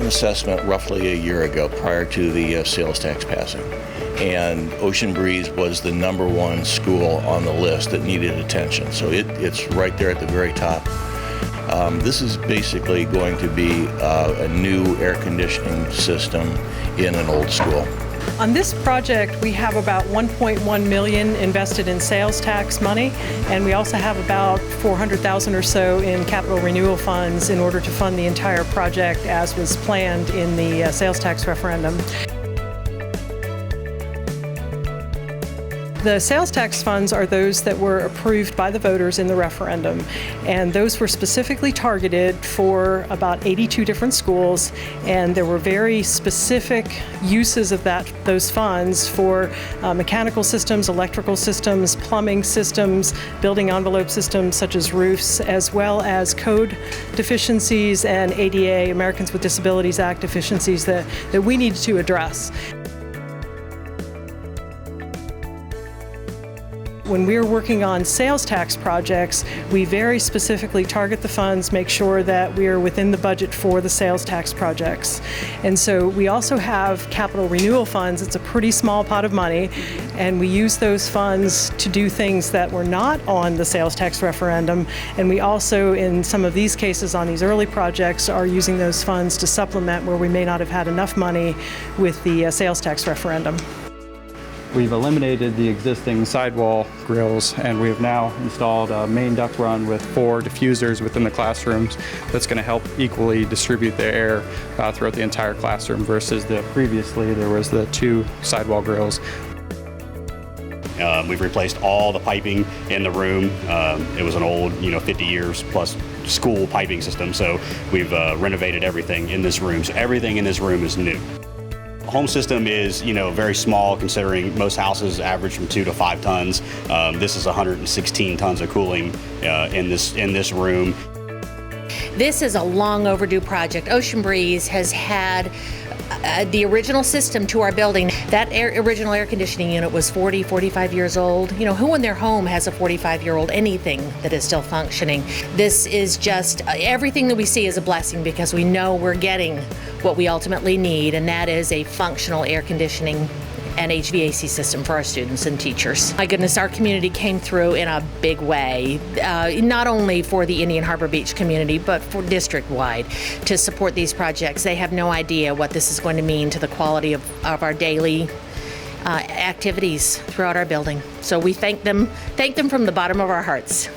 assessment roughly a year ago prior to the sales tax passing. And Ocean Breeze was the #1 school on the list that needed attention. So it's right there at the very top. This is basically going to be a new air conditioning system in an old school. On this project, we have about $1.1 million invested in sales tax money, and we also have about $400,000 or so in capital renewal funds in order to fund the entire project as was planned in the sales tax referendum. The sales tax funds are those that were approved by the voters in the referendum, and those were specifically targeted for about 82 different schools, and there were very specific uses of those funds for mechanical systems, electrical systems, plumbing systems, building envelope systems such as roofs, as well as code deficiencies and ADA, Americans with Disabilities Act deficiencies that we need to address. When we're working on sales tax projects, we very specifically target the funds, make sure that we are within the budget for the sales tax projects. And so we also have capital renewal funds. It's a pretty small pot of money, and we use those funds to do things that were not on the sales tax referendum. And we also, in some of these cases on these early projects, are using those funds to supplement where we may not have had enough money with the sales tax referendum. We've eliminated the existing sidewall grills, and we have now installed a main duct run with 4 diffusers within the classrooms that's going to help equally distribute the air throughout the entire classroom versus previously there was the 2 sidewall grills. We've replaced all the piping in the room. It was an old, 50 years plus school piping system, so we've renovated everything in this room. So everything in this room is new. Home system is, very small considering most houses average from 2 to 5 tons. This is 116 tons of cooling in this room. This is a long overdue project. Ocean Breeze has had the original system to our building. That original air conditioning unit was 45 years old. Who in their home has a 45-year-old anything that is still functioning? This is just, everything that we see is a blessing because we know we're getting what we ultimately need, and that is a functional air conditioning and HVAC system for our students and teachers. My goodness, our community came through in a big way, not only for the Indian Harbor Beach community, but for district-wide to support these projects. They have no idea what this is going to mean to the quality of our daily activities throughout our building. So we thank them from the bottom of our hearts.